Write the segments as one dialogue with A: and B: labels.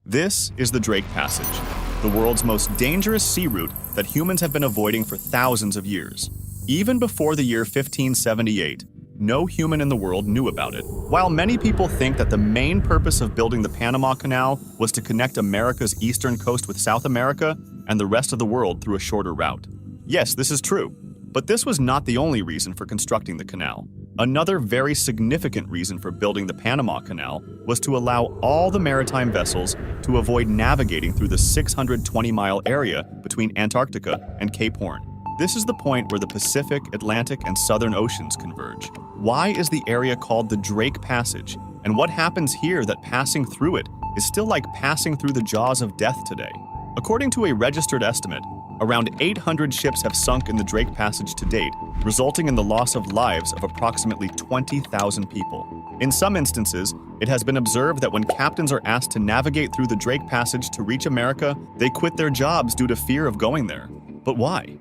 A: This is the Drake Passage, the world's most dangerous sea route that humans have been avoiding for thousands of years. Even before the year 1578, no human in the world knew about it. While many people think that the main purpose of building the Panama Canal was to connect America's eastern coast with South America and the rest of the world through a shorter route. Yes, this is true, but this was not the only reason for constructing the canal. Another very significant reason for building the Panama Canal was to allow all the maritime vessels to avoid navigating through the 620-mile area between Antarctica and Cape Horn. This is the point where the Pacific, Atlantic, and Southern Oceans converge. Why is the area called the Drake Passage? And what happens here that passing through it is still like passing through the jaws of death today? According to a registered estimate, around 800 ships have sunk in the Drake Passage to date, resulting in the loss of lives of approximately 20,000 people. In some instances, it has been observed that when captains are asked to navigate through the Drake Passage to reach America, they quit their jobs due to fear of going there. But why?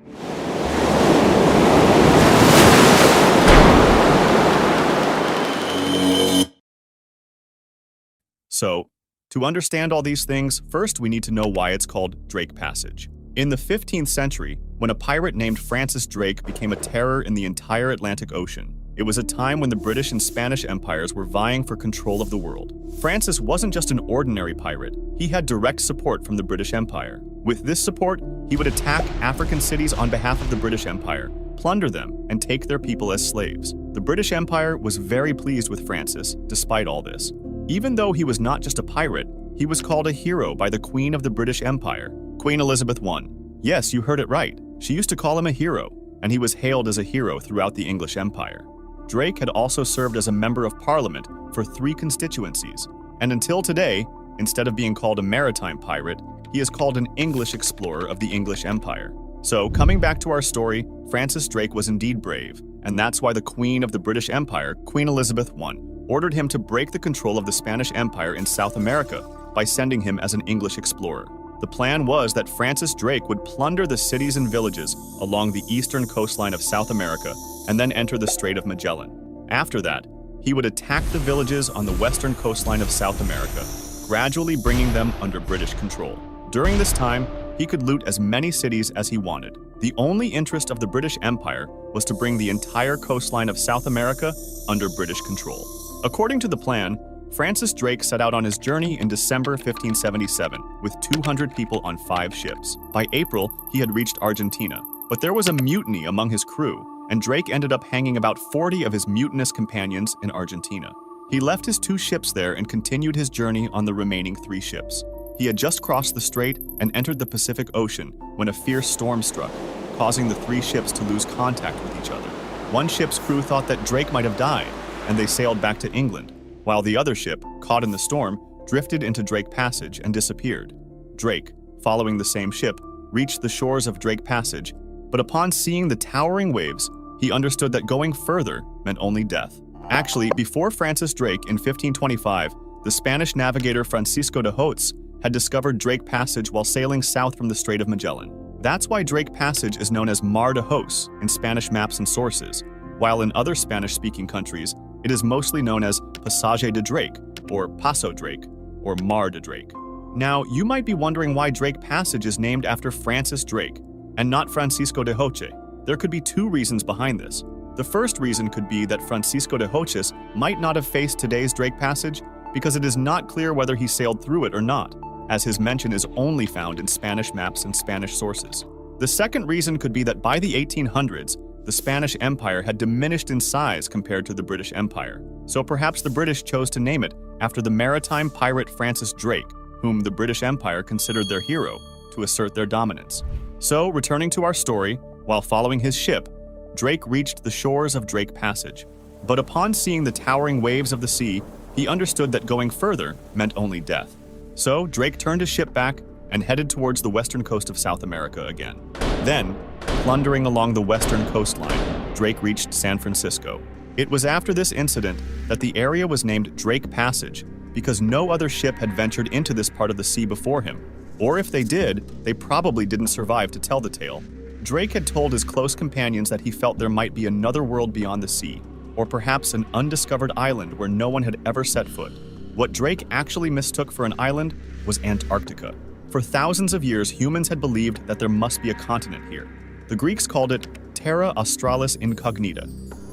A: So, to understand all these things, first we need to know why it's called Drake Passage. In the 15th century, when a pirate named Francis Drake became a terror in the entire Atlantic Ocean, it was a time when the British and Spanish empires were vying for control of the world. Francis wasn't just an ordinary pirate, he had direct support from the British Empire. With this support, he would attack African cities on behalf of the British Empire, plunder them, and take their people as slaves. The British Empire was very pleased with Francis, despite all this. Even though he was not just a pirate, he was called a hero by the Queen of the British Empire, Queen Elizabeth I. Yes, you heard it right. She used to call him a hero, and he was hailed as a hero throughout the English Empire. Drake had also served as a member of Parliament for 3 constituencies, and until today, instead of being called a maritime pirate, he is called an English explorer of the English Empire. So, coming back to our story, Francis Drake was indeed brave, and that's why the Queen of the British Empire, Queen Elizabeth I, ordered him to break the control of the Spanish Empire in South America by sending him as an English explorer. The plan was that Francis Drake would plunder the cities and villages along the eastern coastline of South America and then enter the Strait of Magellan. After that, he would attack the villages on the western coastline of South America, gradually bringing them under British control. During this time, he could loot as many cities as he wanted. The only interest of the British Empire was to bring the entire coastline of South America under British control. According to the plan, Francis Drake set out on his journey in December 1577 with 200 people on 5 ships. By April, he had reached Argentina, but there was a mutiny among his crew, and Drake ended up hanging about 40 of his mutinous companions in Argentina. He left his 2 ships there and continued his journey on the remaining 3 ships. He had just crossed the strait and entered the Pacific Ocean when a fierce storm struck, causing the 3 ships to lose contact with each other. One ship's crew thought that Drake might have died, and they sailed back to England, while the other ship, caught in the storm, drifted into Drake Passage and disappeared. Drake, following the same ship, reached the shores of Drake Passage, but upon seeing the towering waves, he understood that going further meant only death. Actually, before Francis Drake in 1525, the Spanish navigator Francisco de Hotes had discovered Drake Passage while sailing south from the Strait of Magellan. That's why Drake Passage is known as Mar de Hos in Spanish maps and sources, while in other Spanish-speaking countries, it is mostly known as Passage de Drake, or Paso Drake, or Mar de Drake. Now, you might be wondering why Drake Passage is named after Francis Drake, and not Francisco de Hoche. There could be 2 reasons behind this. The first reason could be that Francisco de Hoches might not have faced today's Drake Passage because it is not clear whether he sailed through it or not, as his mention is only found in Spanish maps and Spanish sources. The second reason could be that by the 1800s, the Spanish Empire had diminished in size compared to the British Empire, so perhaps the British chose to name it after the maritime pirate Francis Drake, whom the British Empire considered their hero, to assert their dominance. So, returning to our story, while following his ship, Drake reached the shores of Drake Passage. But upon seeing the towering waves of the sea, he understood that going further meant only death. So, Drake turned his ship back and headed towards the western coast of South America again. Then, plundering along the western coastline, Drake reached San Francisco. It was after this incident that the area was named Drake Passage, because no other ship had ventured into this part of the sea before him. Or if they did, they probably didn't survive to tell the tale. Drake had told his close companions that he felt there might be another world beyond the sea, or perhaps an undiscovered island where no one had ever set foot. What Drake actually mistook for an island was Antarctica. For thousands of years, humans had believed that there must be a continent here. The Greeks called it Terra Australis Incognita,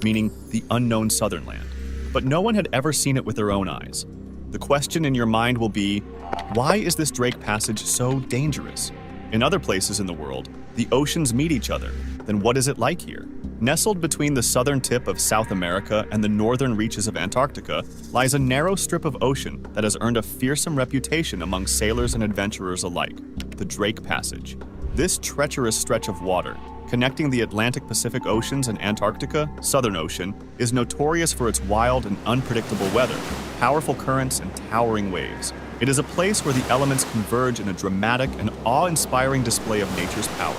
A: meaning the unknown southern land. But no one had ever seen it with their own eyes. The question in your mind will be, why is this Drake Passage so dangerous? In other places in the world, the oceans meet each other. Then what is it like here? Nestled between the southern tip of South America and the northern reaches of Antarctica lies a narrow strip of ocean that has earned a fearsome reputation among sailors and adventurers alike, the Drake Passage. This treacherous stretch of water, connecting the Atlantic-Pacific Oceans and Antarctica, Southern Ocean, is notorious for its wild and unpredictable weather, powerful currents, and towering waves. It is a place where the elements converge in a dramatic and awe-inspiring display of nature's power.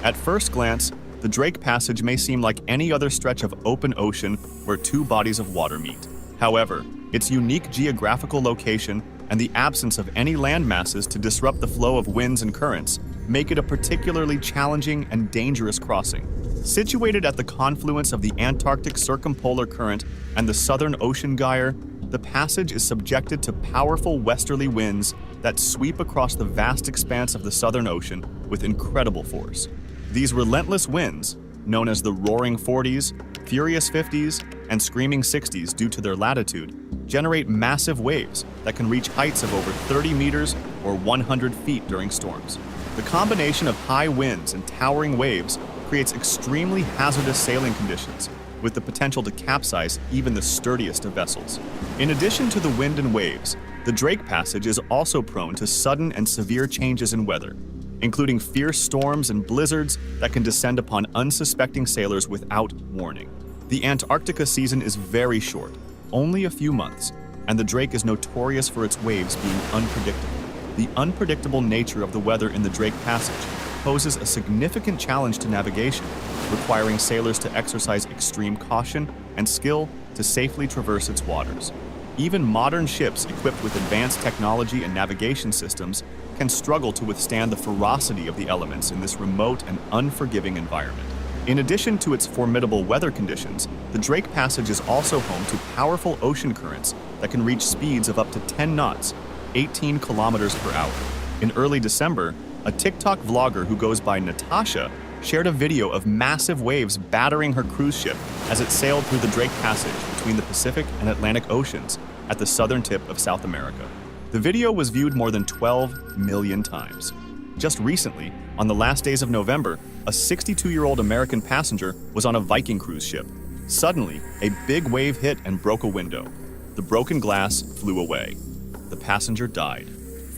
A: At first glance, the Drake Passage may seem like any other stretch of open ocean where two bodies of water meet. However, its unique geographical location and the absence of any land masses to disrupt the flow of winds and currents make it a particularly challenging and dangerous crossing. Situated at the confluence of the Antarctic Circumpolar Current and the Southern Ocean Gyre, the passage is subjected to powerful westerly winds that sweep across the vast expanse of the Southern Ocean with incredible force. These relentless winds, known as the Roaring 40s, Furious 50s, and Screaming 60s due to their latitude, generate massive waves that can reach heights of over 30 meters or 100 feet during storms. The combination of high winds and towering waves creates extremely hazardous sailing conditions, with the potential to capsize even the sturdiest of vessels. In addition to the wind and waves, the Drake Passage is also prone to sudden and severe changes in weather, including fierce storms and blizzards that can descend upon unsuspecting sailors without warning. The Antarctica season is very short, only a few months, and the Drake is notorious for its waves being unpredictable. The unpredictable nature of the weather in the Drake Passage poses a significant challenge to navigation, requiring sailors to exercise extreme caution and skill to safely traverse its waters. Even modern ships equipped with advanced technology and navigation systems can struggle to withstand the ferocity of the elements in this remote and unforgiving environment. In addition to its formidable weather conditions, the Drake Passage is also home to powerful ocean currents that can reach speeds of up to 10 knots, 18 kilometers per hour. In early December, a TikTok vlogger who goes by Natasha shared a video of massive waves battering her cruise ship as it sailed through the Drake Passage between the Pacific and Atlantic Oceans at the southern tip of South America. The video was viewed more than 12 million times. Just recently, on the last days of November, a 62-year-old American passenger was on a Viking cruise ship. Suddenly, a big wave hit and broke a window. The broken glass flew away. The passenger died.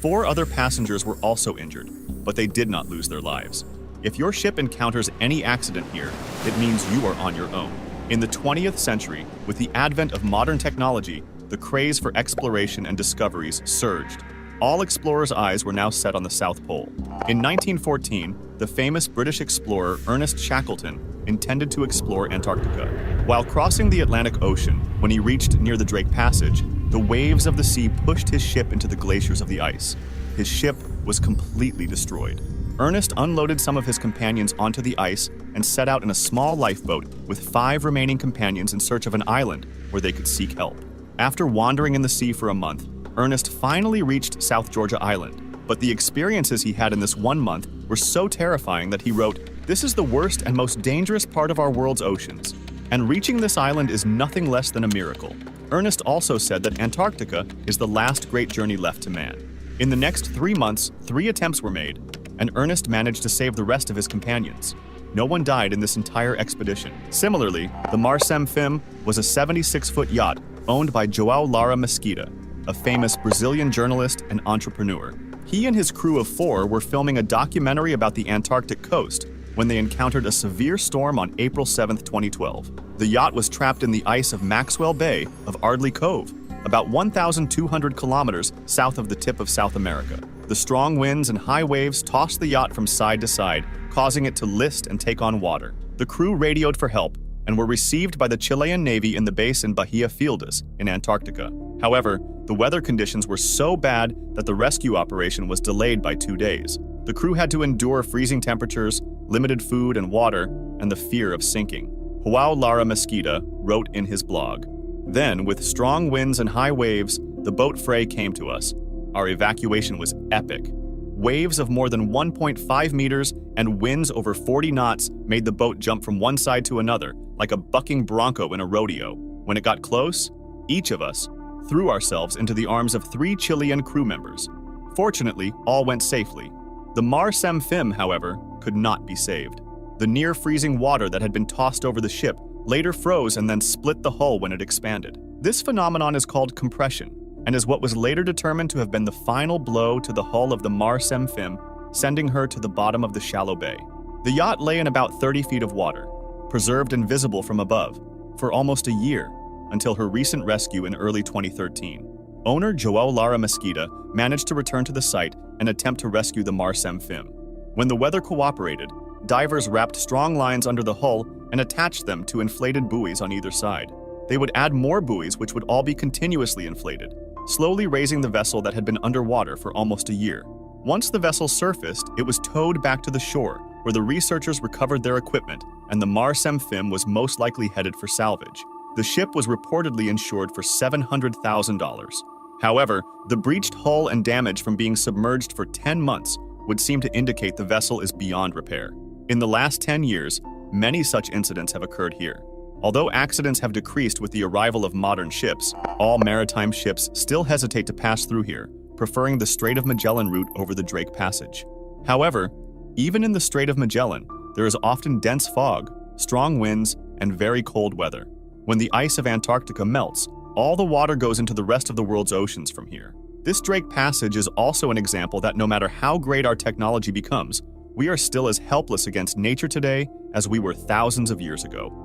A: 4 other passengers were also injured, but they did not lose their lives. If your ship encounters any accident here, it means you are on your own. In the 20th century, with the advent of modern technology, the craze for exploration and discoveries surged. All explorers' eyes were now set on the South Pole. In 1914, the famous British explorer Ernest Shackleton intended to explore Antarctica. While crossing the Atlantic Ocean, when he reached near the Drake Passage, the waves of the sea pushed his ship into the glaciers of the ice. His ship was completely destroyed. Ernest unloaded some of his companions onto the ice and set out in a small lifeboat with 5 remaining companions in search of an island where they could seek help. After wandering in the sea for a month, Ernest finally reached South Georgia Island, but the experiences he had in this 1 month were so terrifying that he wrote, "This is the worst and most dangerous part of our world's oceans, and reaching this island is nothing less than a miracle." Ernest also said that Antarctica is the last great journey left to man. In the next 3 months, 3 attempts were made, and Ernest managed to save the rest of his companions. No one died in this entire expedition. Similarly, the Marsem Fim was a 76-foot yacht owned by João Lara Mesquita, a famous Brazilian journalist and entrepreneur. He and his crew of 4 were filming a documentary about the Antarctic coast when they encountered a severe storm on April 7, 2012. The yacht was trapped in the ice of Maxwell Bay of Ardley Cove, about 1,200 kilometers south of the tip of South America. The strong winds and high waves tossed the yacht from side to side, causing it to list and take on water. The crew radioed for help and were received by the Chilean Navy in the base in Bahia Fieldas in Antarctica. However, the weather conditions were so bad that the rescue operation was delayed by 2 days. The crew had to endure freezing temperatures, limited food and water, and the fear of sinking. João Lara Mesquita wrote in his blog, "Then, with strong winds and high waves, the boat fray came to us. Our evacuation was epic. Waves of more than 1.5 meters and winds over 40 knots made the boat jump from one side to another, like a bucking bronco in a rodeo. When it got close, each of us threw ourselves into the arms of 3 Chilean crew members. Fortunately, all went safely. The Mar Sem Phim, however, could not be saved. The near-freezing water that had been tossed over the ship later froze and then split the hull when it expanded. This phenomenon is called compression, and is what was later determined to have been the final blow to the hull of the Mar Sem Phim, sending her to the bottom of the shallow bay. The yacht lay in about 30 feet of water, preserved and visible from above, for almost a year, until her recent rescue in early 2013. Owner João Lara Mesquita managed to return to the site and attempt to rescue the Mar Sem Phim. When the weather cooperated, divers wrapped strong lines under the hull and attached them to inflated buoys on either side. They would add more buoys which would all be continuously inflated, slowly raising the vessel that had been underwater for almost a year. Once the vessel surfaced, it was towed back to the shore, where the researchers recovered their equipment, and the Mar Sem Phim was most likely headed for salvage. The ship was reportedly insured for $700,000. However, the breached hull and damage from being submerged for 10 months would seem to indicate the vessel is beyond repair. In the last 10 years, many such incidents have occurred here. Although accidents have decreased with the arrival of modern ships, all maritime ships still hesitate to pass through here, preferring the Strait of Magellan route over the Drake Passage. However, even in the Strait of Magellan, there is often dense fog, strong winds, and very cold weather. When the ice of Antarctica melts, all the water goes into the rest of the world's oceans from here. This Drake Passage is also an example that no matter how great our technology becomes, we are still as helpless against nature today as we were thousands of years ago.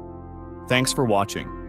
A: Thanks for watching.